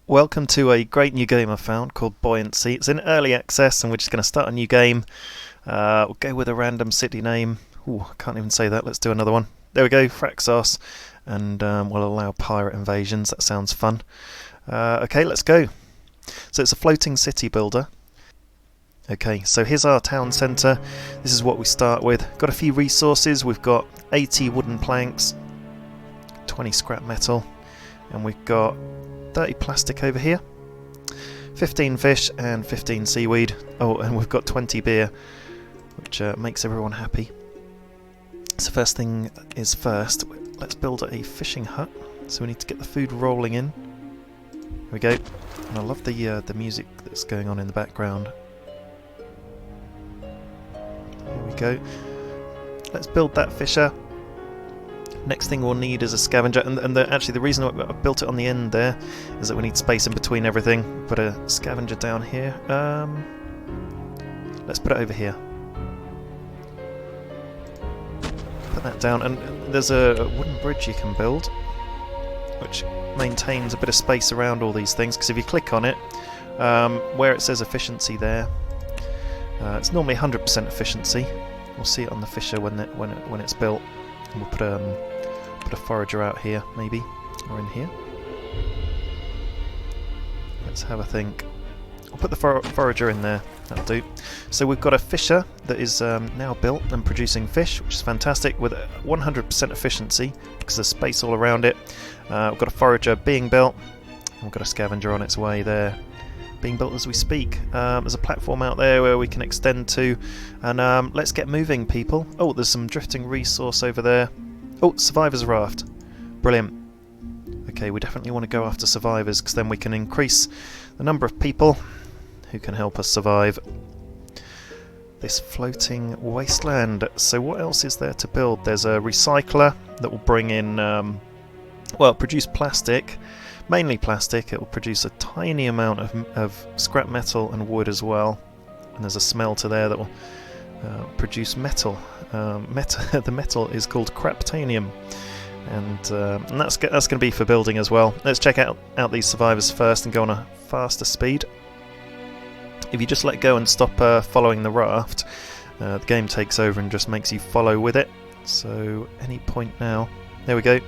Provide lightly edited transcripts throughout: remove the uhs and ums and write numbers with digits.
Welcome to a great new game I found called Buoyancy. It's in early access and we're just going to start a new game. We'll go with a random city name. Ooh, I can't even say that. Let's do another one. There we go, Fraxos. And we'll allow pirate invasions. That sounds fun. Okay, let's go. So it's a floating city builder. Okay, so here's our town centre. This is what we start with. Got a few resources. We've got 80 wooden planks, 20 scrap metal, and we've got 30 plastic over here, 15 fish and 15 seaweed. Oh, and we've got 20 beer, which makes everyone happy. So first thing is first, let's build a fishing hut. So we need to get the food rolling in. Here we go. And I love the music that's going on in the background. Here we go. Let's build that fisher. Next thing we'll need is a scavenger, and actually the reason I built it on the end there is that we need space in between everything. Put a scavenger down here. Let's put it over here. Put that down, and there's a wooden bridge you can build, which maintains a bit of space around all these things, because if you click on it, where it says efficiency there, it's normally 100% efficiency. We'll see it on the fisher when it's built. And we'll put a forager out here, maybe, or in here. Let's have a think. I'll put the forager in there. That'll do. So we've got a fisher that is now built and producing fish, which is fantastic, with 100% efficiency because there's space all around it. We've got a forager being built. We've got a scavenger on its way there, being built as we speak. There's a platform out there where we can extend to, and let's get moving, people. Oh, there's some drifting resource over there. Oh, survivors raft. Brilliant. Okay, we definitely want to go after survivors, because then we can increase the number of people who can help us survive this floating wasteland. So what else is there to build? There's a recycler that will bring in, well, produce plastic. Mainly plastic. It will produce a tiny amount of scrap metal and wood as well. And there's a smelter there that will produce metal. The metal is called craptanium, and that's going to be for building as well. Let's check out these survivors first and go on a faster speed. If you just let go and stop following the raft, the game takes over and just makes you follow with it. So any point now. There we go.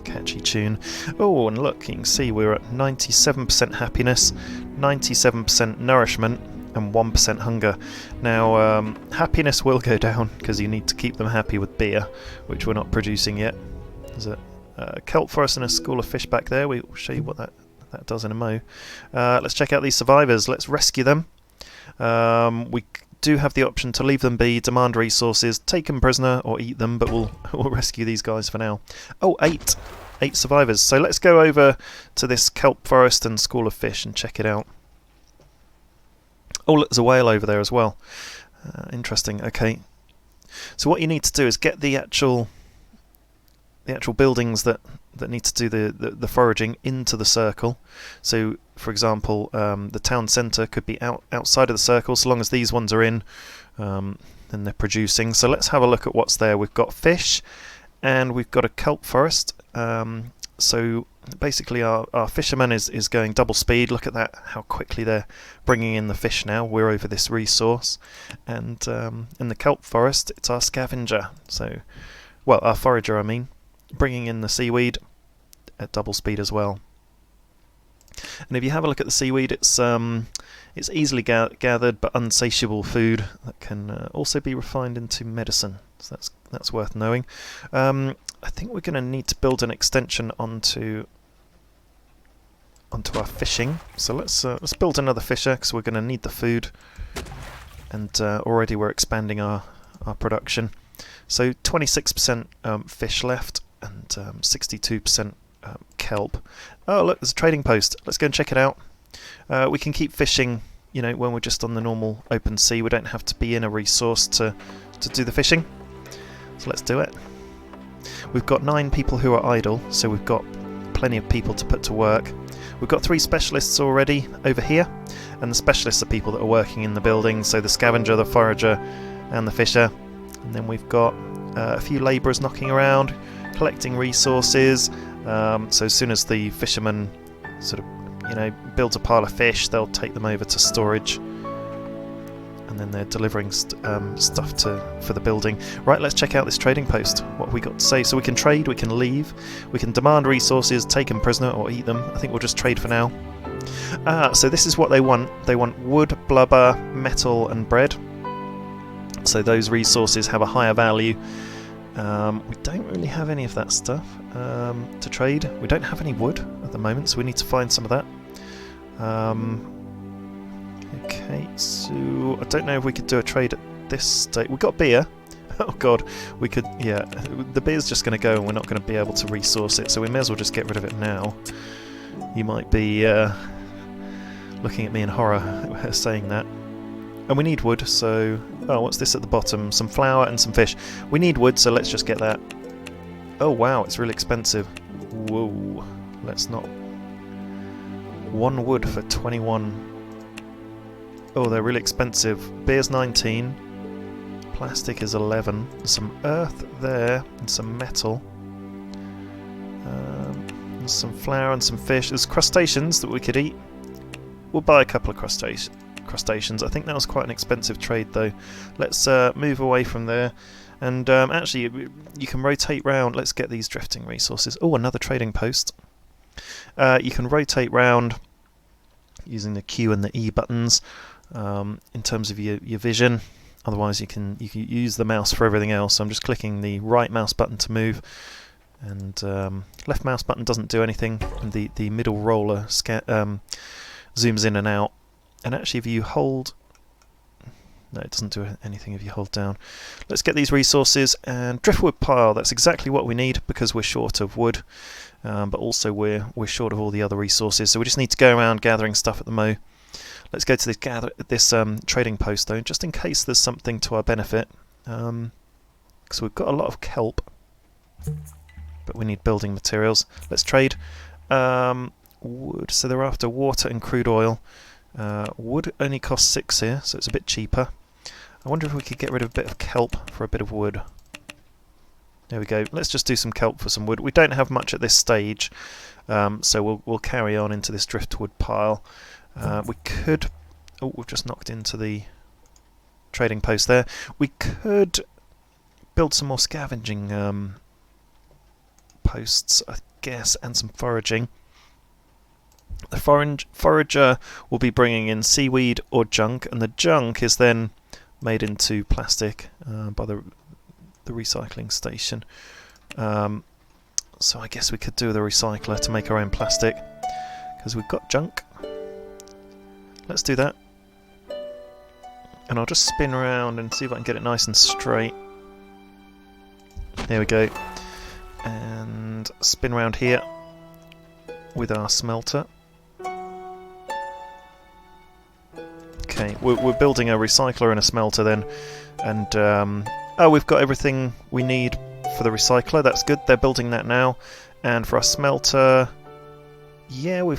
Catchy tune. Oh, and look, you can see we're at 97% happiness, 97% nourishment, and 1% hunger. Now, happiness will go down because you need to keep them happy with beer, which we're not producing yet. There's a kelp forest and a school of fish back there. We'll show you what that does in a mo. Let's check out these survivors. Let's rescue them. We do have the option to leave them be, demand resources, take them prisoner, or eat them, but we'll rescue these guys for now. Oh, 8 survivors. So let's go over to this kelp forest and school of fish and check it out. Oh, look, there's a whale over there as well. Interesting. Okay. So what you need to do is get the actual buildings that need to do the foraging into the circle. So, for example, the town centre could be outside of the circle. So long as these ones are in, then they're producing. So let's have a look at what's there. We've got fish, and we've got a kelp forest. So basically, our fisherman is going double speed. Look at that! How quickly they're bringing in the fish now. We're over this resource, and in the kelp forest, it's our scavenger. So, well, our forager, I mean, bringing in the seaweed at double speed as well. And if you have a look at the seaweed, it's easily gathered but unsatiable food that can also be refined into medicine. So that's worth knowing. I think we're going to need to build an extension onto our fishing. So let's build another fisher, because we're going to need the food. And already we're expanding our production. So 26% fish left, and 62% kelp. Oh, look, there's a trading post. Let's go and check it out. We can keep fishing, when we're just on the normal open sea. We don't have to be in a resource to do the fishing. So let's do it. We've got 9 people who are idle, so we've got plenty of people to put to work. We've got 3 specialists already over here, and the specialists are people that are working in the building, so the scavenger, the forager, and the fisher. And then we've got a few labourers knocking around, collecting resources. So as soon as the fisherman sort of, you know, builds a pile of fish, they'll take them over to storage, and then they're delivering stuff for the building. Right, let's check out this trading post. What have we got to say? So we can trade, we can leave, we can demand resources, take them prisoner, or eat them. I think we'll just trade for now. So this is what they want. They want wood, blubber, metal, and bread. So those resources have a higher value. We don't really have any of that stuff to trade. We don't have any wood at the moment, so we need to find some of that. Okay, so I don't know if we could do a trade at this stage. We've got beer. Oh god, we could, yeah, the beer's just going to go and we're not going to be able to resource it, so we may as well just get rid of it now. You might be looking at me in horror saying that. And we need wood, so... Oh, what's this at the bottom? Some flour and some fish. We need wood, so let's just get that. Oh wow, it's really expensive. Whoa, let's not... 1 wood for 21. Oh, they're really expensive. Beer's 19. Plastic is 11. There's some earth there and some metal. There's some flour and some fish. There's crustaceans that we could eat. We'll buy a couple of crustaceans. I think that was quite an expensive trade though. Let's move away from there. And actually, you can rotate round. Let's get these drifting resources. Oh, another trading post. You can rotate round using the Q and the E buttons in terms of your vision. Otherwise, you can use the mouse for everything else. So I'm just clicking the right mouse button to move, and left mouse button doesn't do anything. And the middle roller zooms in and out. And actually, if you hold... No, it doesn't do anything if you hold down. Let's get these resources, and driftwood pile. That's exactly what we need because we're short of wood, but also we're short of all the other resources. So we just need to go around gathering stuff at the mo. Let's go to this trading post though, just in case there's something to our benefit. Because we've got a lot of kelp, but we need building materials. Let's trade wood. So they're after water and crude oil. Wood only costs 6 here, so it's a bit cheaper. I wonder if we could get rid of a bit of kelp for a bit of wood. There we go. Let's just do some kelp for some wood. We don't have much at this stage, so we'll carry on into this driftwood pile. We could... Oh, we've just knocked into the trading post there. We could build some more scavenging posts, I guess, and some foraging. The forager will be bringing in seaweed or junk, and the junk is then made into plastic by the recycling station. So I guess we could do the recycler to make our own plastic, because we've got junk. Let's do that. And I'll just spin around and see if I can get it nice and straight. There we go. And spin around here with our smelter. Okay, we're building a recycler and a smelter then, and oh, we've got everything we need for the recycler. That's good. They're building that now, and for our smelter, yeah, we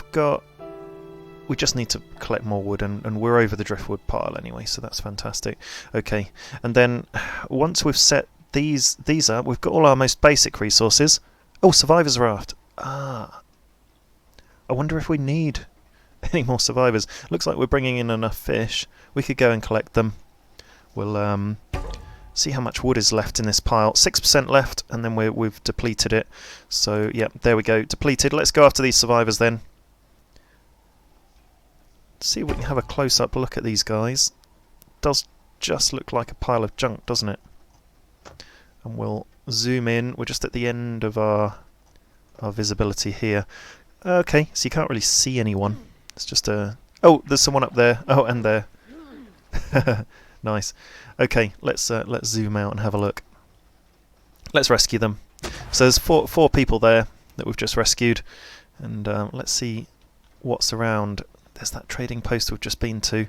just need to collect more wood, and we're over the driftwood pile anyway, so that's fantastic. Okay, and then once we've set these up, we've got all our most basic resources. Oh, survivor's raft. Ah, I wonder if we need any more survivors. Looks like we're bringing in enough fish. We could go and collect them. We'll see how much wood is left in this pile. 6% left, and then we've depleted it. So yeah, there we go, depleted. Let's go after these survivors then. See if we can have a close-up look at these guys. Does just look like a pile of junk, doesn't it? And we'll zoom in. We're just at the end of our visibility here. Okay, so you can't really see anyone. It's just a... Oh, there's someone up there. Oh, and there. Nice. Okay, let's zoom out and have a look. Let's rescue them. So there's four people there that we've just rescued, and let's see what's around. There's that trading post we've just been to.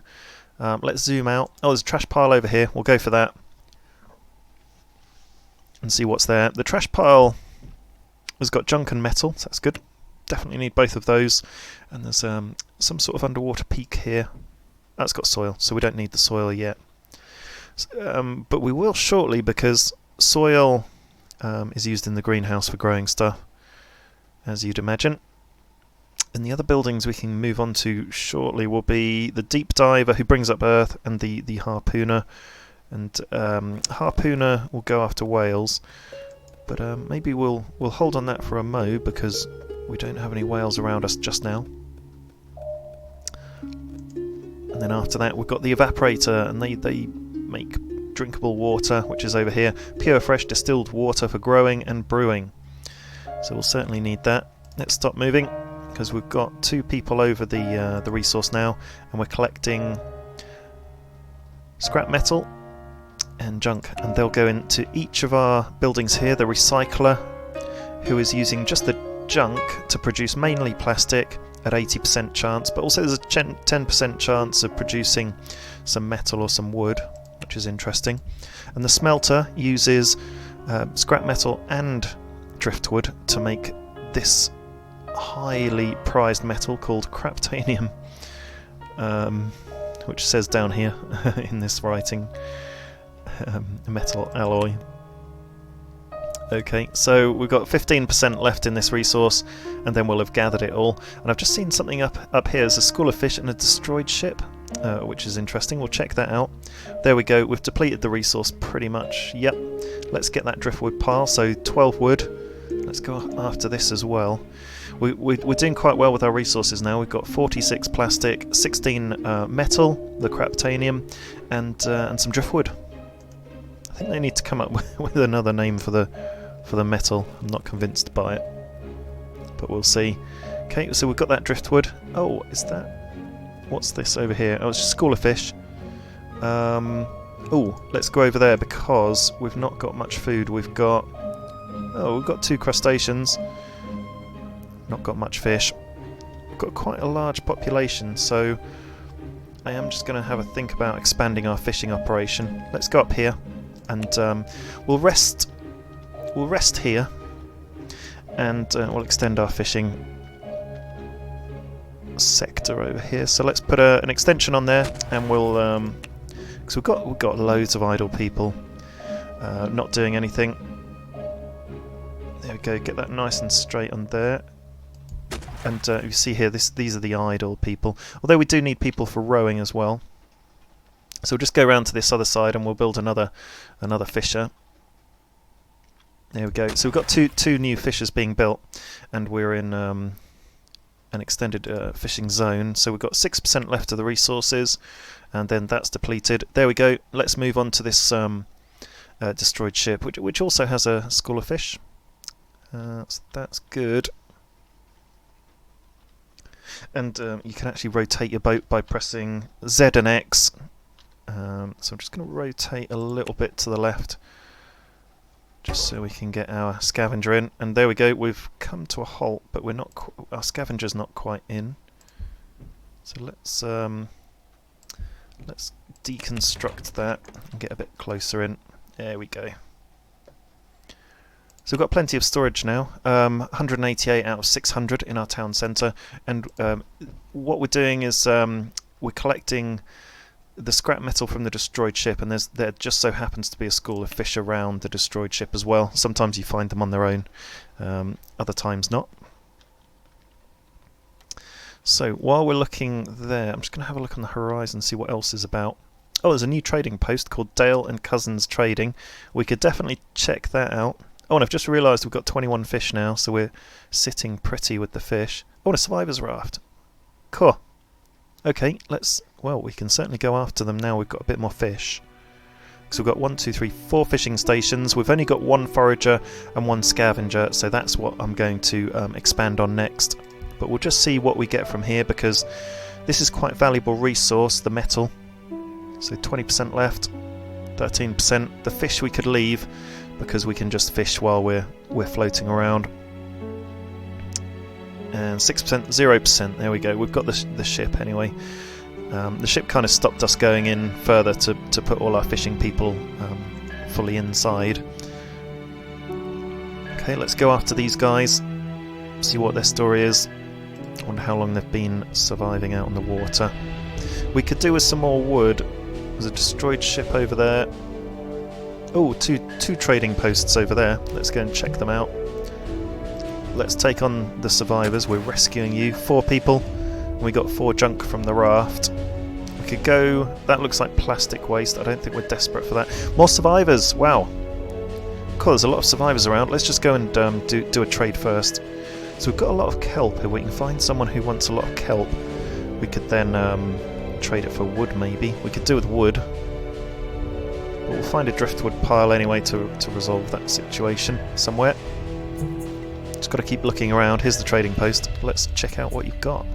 Let's zoom out. Oh, there's a trash pile over here. We'll go for that and see what's there. The trash pile has got junk and metal, so that's good. Definitely need both of those. And there's some sort of underwater peak here. That's got soil, so we don't need the soil yet. But we will shortly, because soil is used in the greenhouse for growing stuff, as you'd imagine. And the other buildings we can move on to shortly will be the deep diver who brings up earth, and the harpooner. And harpooner will go after whales, but maybe we'll hold on that for a mo, because we don't have any whales around us just now. And then after that we've got the evaporator, and they make drinkable water, which is over here. Pure fresh distilled water for growing and brewing. So we'll certainly need that. Let's stop moving, because we've got 2 people over the resource now, and we're collecting scrap metal and junk, and they'll go into each of our buildings here. The recycler, who is using just the junk to produce mainly plastic at 80% chance, but also there's a 10% chance of producing some metal or some wood, which is interesting. And the smelter uses scrap metal and driftwood to make this highly prized metal called craptanium, which says down here in this writing, metal alloy. Okay, so we've got 15% left in this resource, and then we'll have gathered it all. And I've just seen something up here. There's a school of fish and a destroyed ship, which is interesting. We'll check that out. There we go. We've depleted the resource pretty much. Yep. Let's get that driftwood pile. So 12 wood. Let's go after this as well. We're doing quite well with our resources now. We've got 46 plastic, 16 metal, the craptanium, and some driftwood. I think they need to come up with another name for the metal. I'm not convinced by it, but we'll see. Okay, so we've got that driftwood. Oh, is that... what's this over here? Oh, it's just a school of fish. Oh, let's go over there, because we've not got much food. We've got 2 crustaceans. Not got much fish. We've got quite a large population, so I am just going to have a think about expanding our fishing operation. Let's go up here, and we'll rest here, and we'll extend our fishing sector over here. So let's put an extension on there, and we'll because we've got loads of idle people not doing anything. There we go. Get that nice and straight on there. And you see here, these are the idle people. Although we do need people for rowing as well. So we'll just go around to this other side, and we'll build another fisher. There we go. So we've got two new fishers being built, and we're in an extended fishing zone. So we've got 6% left of the resources, and then that's depleted. There we go. Let's move on to this destroyed ship, which also has a school of fish. So that's good. And you can actually rotate your boat by pressing Z and X. So I'm just going to rotate a little bit to the left, just so we can get our scavenger in. And there we go. We've come to a halt, but we're not. Our scavenger's not quite in. So let's deconstruct that and get a bit closer in. There we go. So we've got plenty of storage now, 188 out of 600 in our town centre, and what we're doing is we're collecting the scrap metal from the destroyed ship, and there just so happens to be a school of fish around the destroyed ship as well. Sometimes you find them on their own, other times not. So while we're looking there, I'm just going to have a look on the horizon and see what else is about. Oh, there's a new trading post called Dale and Cousins Trading. We could definitely check that out. Oh, and I've just realised we've got 21 fish now, so we're sitting pretty with the fish. Oh, and a survivor's raft. Cool. Okay, well, we can certainly go after them now we've got a bit more fish. So we've got 4 fishing stations. We've only got 1 forager and 1 scavenger, so that's what I'm going to expand on next. But we'll just see what we get from here, because this is quite a valuable resource, the metal. So 20% left, 13%. The fish we could leave, because we can just fish while we're floating around. And 6%, 0%. There we go. We've got the ship anyway. The ship kind of stopped us going in further to put all our fishing people fully inside. Okay, let's go after these guys. See what their story is. I wonder how long they've been surviving out on the water. We could do with some more wood. There's a destroyed ship over there. Oh, two trading posts over there. Let's go and check them out. Let's take on the survivors. We're rescuing you. 4 people. We got 4 junk from the raft. We could go... That looks like plastic waste. I don't think we're desperate for that. More survivors! Wow. Cool, there's a lot of survivors around. Let's just go and do a trade first. So we've got a lot of kelp here. We can find someone who wants a lot of kelp. We could then trade it for wood, maybe. We could do with wood. But we'll find a driftwood pile anyway to resolve that situation somewhere. Just got to keep looking around. Here's the trading post. Let's check out what you've got.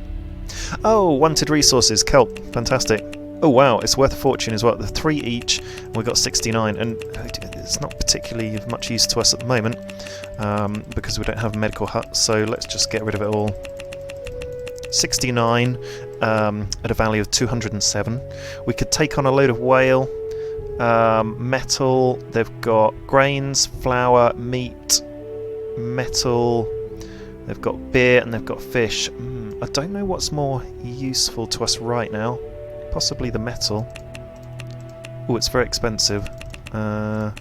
Oh, wanted resources, kelp, fantastic. Oh wow, it's worth a fortune as well. The 3 each, and we got 69, and it's not particularly of much use to us at the moment because we don't have a medical hut. So let's just get rid of it all. 69 at a value of 207. We could take on a load of whale, metal. They've got grains, flour, meat, metal. They've got beer and they've got fish. I don't know what's more useful to us right now. Possibly the metal. Oh, it's very expensive. The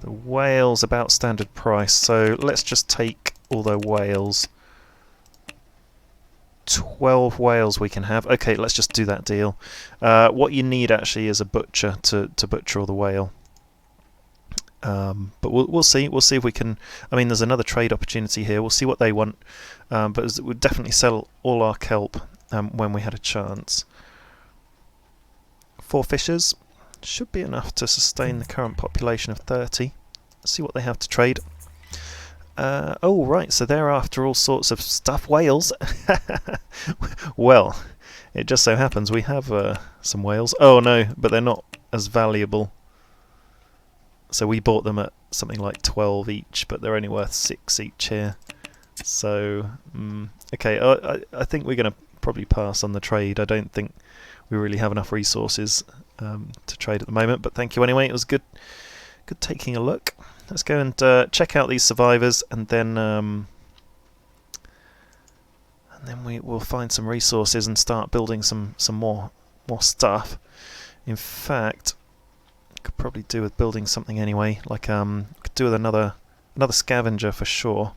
whale's about standard price, so let's just take all the whales. 12 whales we can have. Okay, let's just do that deal. What you need actually is a butcher to butcher all the whale. But we'll see. We'll see if we can. I mean, there's another trade opportunity here. We'll see what they want. But we'd definitely sell all our kelp when we had a chance. 4 fishers should be enough to sustain the current population of 30. Let's see what they have to trade. Oh right, so they're after all sorts of stuff. Whales. Well, it just so happens we have some whales. Oh no, but they're not as valuable. So we bought them at something like 12 each, but they're only worth 6 each here. So, okay, I think we're going to probably pass on the trade. I don't think we really have enough resources to trade at the moment, but thank you anyway. It was good taking a look. Let's go and check out these survivors, and then we'll find some resources and start building some more stuff. In fact, could probably do with building something anyway. Like could do with another scavenger for sure.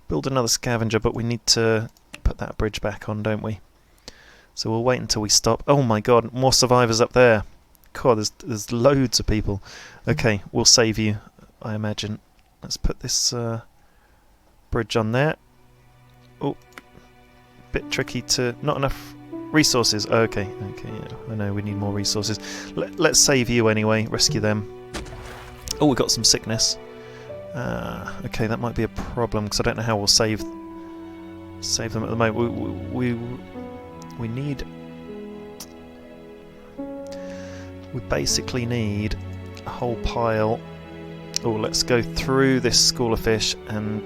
Build another scavenger, but we need to put that bridge back on, don't we? So we'll wait until we stop. Oh my god, more survivors up there. God, there's loads of people. Okay, we'll save you, I imagine. Let's put this bridge on there. Oh, bit tricky to... not enough resources. Okay, yeah, I know we need more resources. Let's save you anyway, rescue them. Oh, we got some sickness. Okay, that might be a problem because I don't know how we'll save them at the moment. We need... we basically need a whole pile. Oh, let's go through this school of fish and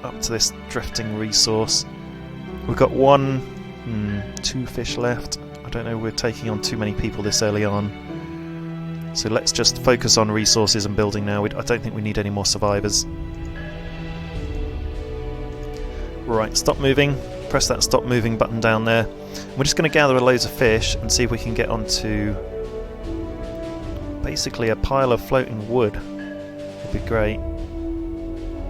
up to this drifting resource. We've got 2 fish left. I don't know, we're taking on too many people this early on. So let's just focus on resources and building now. I don't think we need any more survivors. Right, stop moving. Press that stop moving button down there. We're just going to gather loads of fish and see if we can get onto basically a pile of floating wood. Would be great.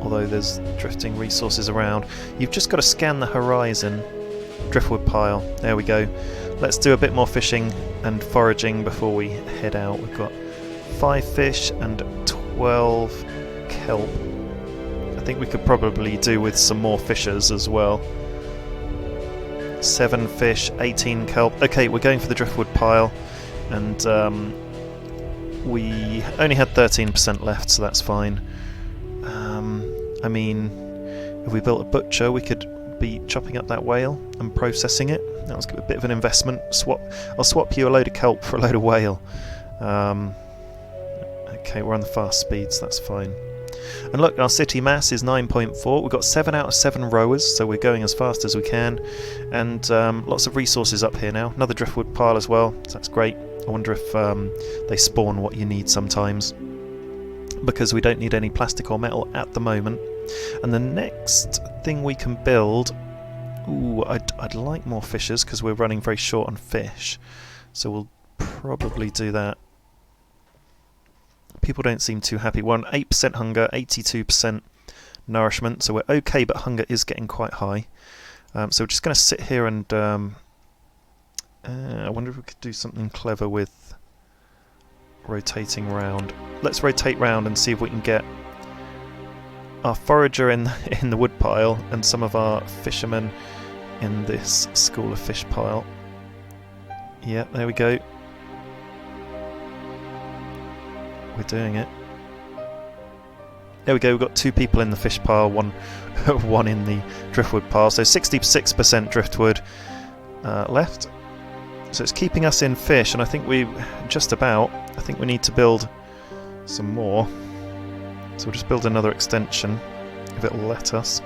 Although there's drifting resources around. You've just got to scan the horizon. Driftwood pile. There we go. Let's do a bit more fishing and foraging before we head out. We've got 5 fish and 12 kelp. I think we could probably do with some more fishers as well. 7 fish, 18 kelp. Okay, we're going for the driftwood pile, and we only had 13% left, so that's fine. I mean, if we built a butcher, we could be chopping up that whale and processing it. That was a bit of an investment. I'll swap you a load of kelp for a load of whale. Okay, we're on the fast speeds, that's fine. And look, our city mass is 9.4. We've got 7 out of 7 rowers, so we're going as fast as we can. And lots of resources up here now. Another driftwood pile as well, so that's great. I wonder if they spawn what you need sometimes, because we don't need any plastic or metal at the moment. And the next thing we can build... ooh, I'd like more fishers because we're running very short on fish. So we'll probably do that. People don't seem too happy. We're on 8% hunger, 82% nourishment, so we're okay, but hunger is getting quite high. So we're just going to sit here and I wonder if we could do something clever with rotating round. Let's rotate round and see if we can get our forager in the wood pile and some of our fishermen in this school of fish pile. Yeah, there we go. We're doing it. There we go, we've got 2 people in the fish pile, one in the driftwood pile, so 66% driftwood left. So it's keeping us in fish, and I think I think we need to build some more. So we'll just build another extension, if it'll let us.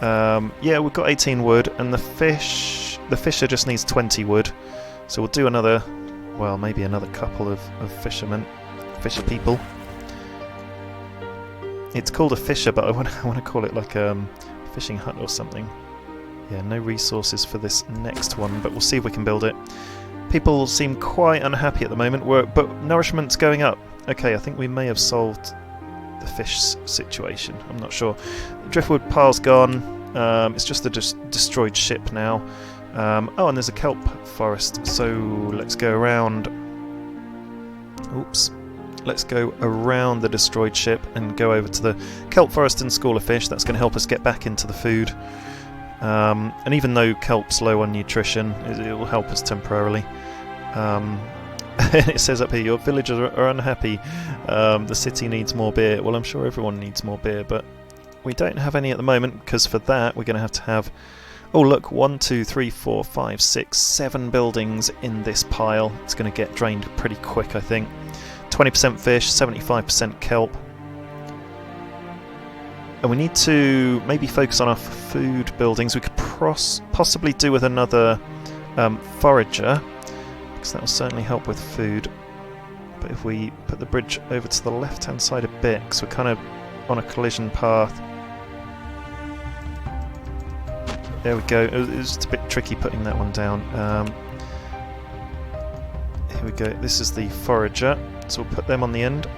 Yeah, we've got 18 wood, and the fisher just needs 20 wood. So we'll do another, well, maybe another couple of fisher people. It's called a fisher, but I want to call it like a fishing hut or something. Yeah, no resources for this next one, but we'll see if we can build it. People seem quite unhappy at the moment, but nourishment's going up. Okay, I think we may have solved the fish situation. I'm not sure. The driftwood pile's gone. It's just the destroyed ship now. Oh, and there's a kelp forest, so let's go around. Oops. Let's go around the destroyed ship and go over to the kelp forest and school of fish. That's going to help us get back into the food. And even though kelp's low on nutrition, it will help us temporarily. It says up here, your villagers are unhappy. The city needs more beer. Well, I'm sure everyone needs more beer, but we don't have any at the moment, because for that we're going to have... Oh look, 1, 2, 3, 4, 5, 6, 7 buildings in this pile. It's going to get drained pretty quick, I think. 20% fish, 75% kelp. And we need to maybe focus on our food buildings. We could possibly do with another forager, because that will certainly help with food. But if we put the bridge over to the left-hand side a bit, because we're kind of on a collision path. There we go. It was just a bit tricky putting that one down. Here we go. This is the forager, so we'll put them on the end,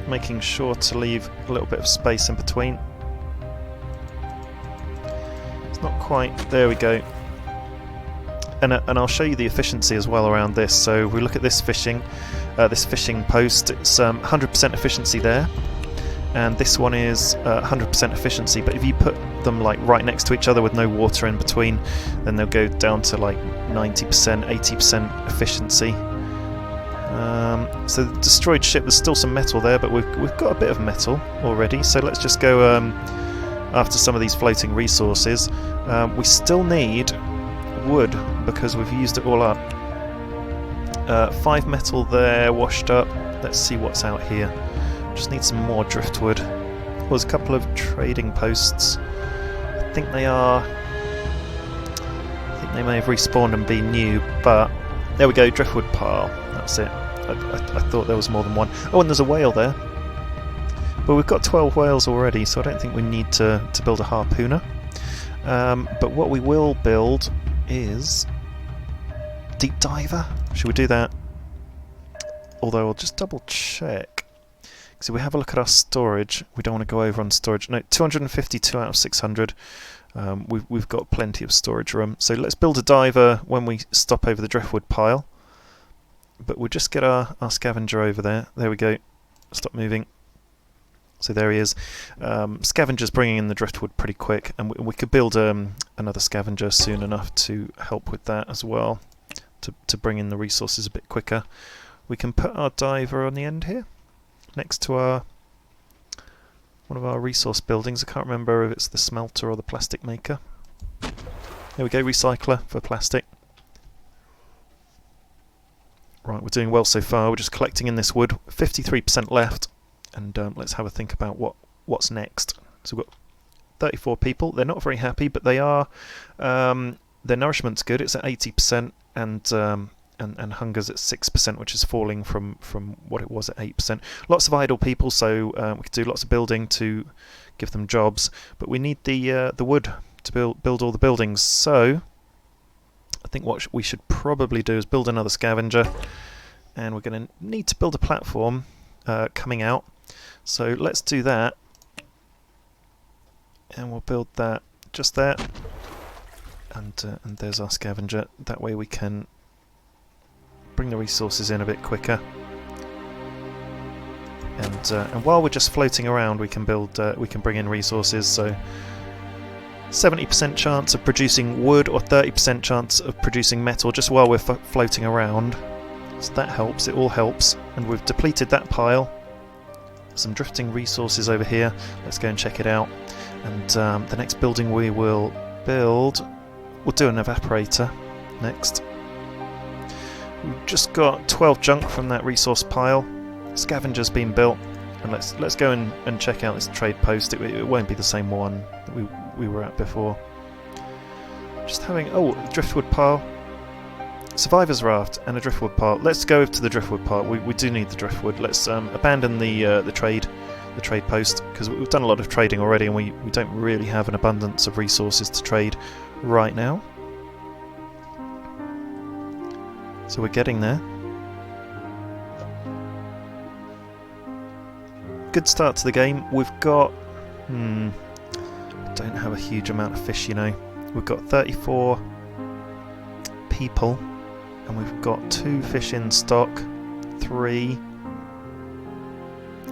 making sure to leave a little bit of space in between. It's not quite... There we go. And I'll show you the efficiency as well around this. So we look at this fishing post. It's 100% efficiency there, and this one is 100% efficiency. But if you put them like right next to each other with no water in between, then they'll go down to like 90%, 80% efficiency. So the destroyed ship, there's still some metal there, but we've got a bit of metal already. So let's just go after some of these floating resources. We still need wood because we've used it all up. 5 metal there, washed up. Let's see what's out here. Just need some more driftwood. There's a couple of trading posts. I think they may have respawned and be new, but there we go, driftwood pile. That's it. I thought there was more than one. Oh, and there's a whale there. But we've got 12 whales already, so I don't think we need to build a harpooner. But what we will build is deep diver. Should we do that? Although I'll just double check. So we have a look at our storage. We don't want to go over on storage. No, 252 out of 600. We've got plenty of storage room. So let's build a diver when we stop over the driftwood pile. But we'll just get our scavenger over there. There we go. Stop moving. So there he is. Scavenger's bringing in the driftwood pretty quick, and we could build another scavenger soon enough to help with that as well, to bring in the resources a bit quicker. We can put our diver on the end here, next to one of our resource buildings. I can't remember if it's the smelter or the plastic maker. There we go, recycler for plastic. Right, we're doing well so far. We're just collecting in this wood. 53% left. And let's have a think about what's next. So we've got 34 people. They're not very happy, but they are. Their nourishment's good. It's at 80%, and hunger's at 6%, which is falling from what it was at 8%. Lots of idle people, so we could do lots of building to give them jobs. But we need the wood to build all the buildings. So I think what we should probably do is build another scavenger and we're going to need to build a platform coming out. So let's do that, and we'll build that just there, and there's our scavenger. That way we can bring the resources in a bit quicker. And while we're just floating around, we can bring in resources. So 70% chance of producing wood, or 30% chance of producing metal, just while we're floating around. So that helps. It all helps. And we've depleted that pile. Some drifting resources over here. Let's go and check it out. And the next building we will build, we'll do an evaporator next. We've just got 12 junk from that resource pile. Scavenger's been built, and let's go and check out this trade post. It won't be the same one that we were at before. Just having driftwood pile, survivor's raft, and a driftwood pile. Let's go to the driftwood pile. We do need the driftwood. Let's abandon the trade post, because we've done a lot of trading already, and we don't really have an abundance of resources to trade right now. So we're getting there. Good start to the game. We've got I don't have a huge amount of fish, you know. We've got 34 people, and we've got 2 fish in stock, 3.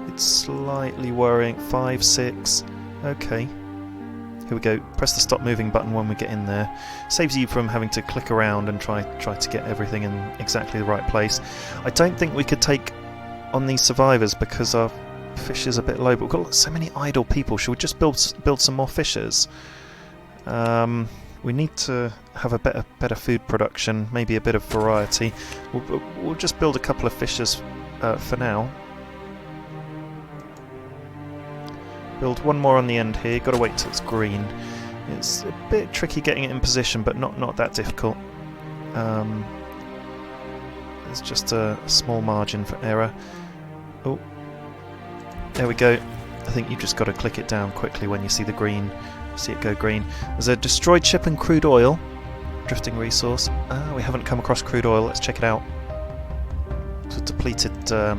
It's slightly worrying. 5, 6. Okay, here we go. Press the stop moving button when we get in there. Saves you from having to click around and try to get everything in exactly the right place. I don't think we could take on these survivors because our fish is a bit low, but we've got so many idle people. Should we just build some more fishers? We need to have a better food production, maybe a bit of variety. We'll just build a couple of fishers for now. Build one more on the end here. Got to wait till it's green. It's a bit tricky getting it in position, but not that difficult. There's just a small margin for error. Oh. There we go. I think you just got to click it down quickly when you see the green. See it go green. There's a destroyed ship and crude oil. Drifting resource. We haven't come across crude oil. Let's check it out. So depleted that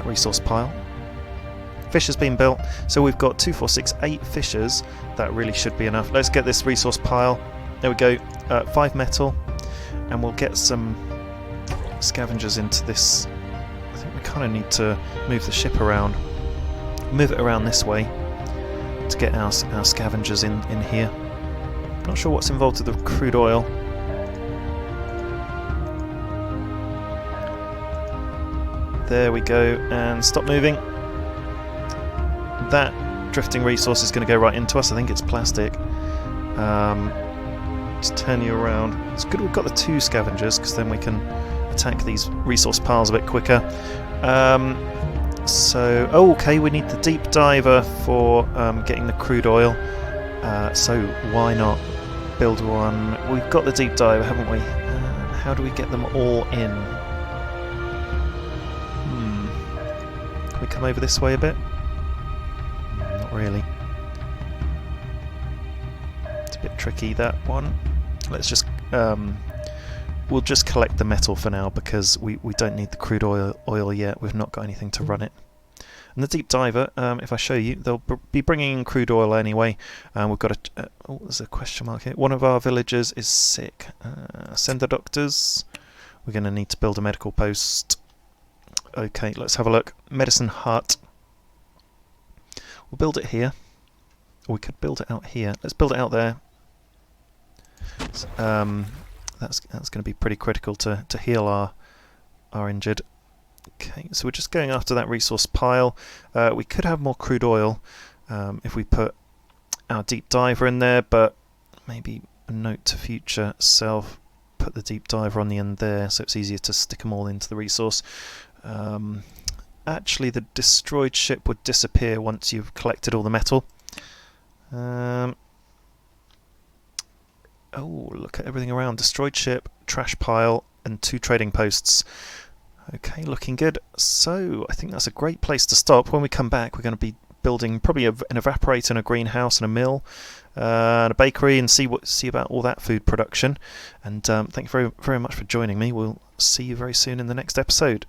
resource pile. Fish has been built. So we've got 2, 4, 6, 8 fishers. That really should be enough. Let's get this resource pile. There we go. 5 metal. And we'll get some scavengers into this. Kind of need to move the ship around, move it around this way to get our scavengers in here. Not sure what's involved with the crude oil. There we go, and stop moving. That drifting resource is going to go right into us. I think it's plastic. Just turn you around. It's good we've got the 2 scavengers, because then we can attack these resource piles a bit quicker. Okay, we need the deep diver for getting the crude oil. So why not build one? We've got the deep diver, haven't we? How do we get them all in? Can we come over this way a bit? Not really. It's a bit tricky, that one. Let's just we'll just collect the metal for now, because we don't need the crude oil yet. We've not got anything to run it. And the deep diver, if I show you, they'll be bringing in crude oil anyway. We've got there's a question mark here. One of our villagers is sick. Send the doctors. We're going to need to build a medical post. Okay, let's have a look. Medicine hut. We'll build it here. Or we could build it out here. Let's build it out there. That's going to be pretty critical to heal our injured. Okay, so we're just going after that resource pile. We could have more crude oil if we put our deep diver in there, but maybe a note to future self, put the deep diver on the end there so it's easier to stick them all into the resource. Actually, the destroyed ship would disappear once you've collected all the metal. Oh, look at everything around. Destroyed ship, trash pile, and 2 trading posts. Okay, looking good. So, I think that's a great place to stop. When we come back, we're going to be building probably an evaporator and a greenhouse and a mill and a bakery, and see about all that food production. And thank you very, very much for joining me. We'll see you very soon in the next episode.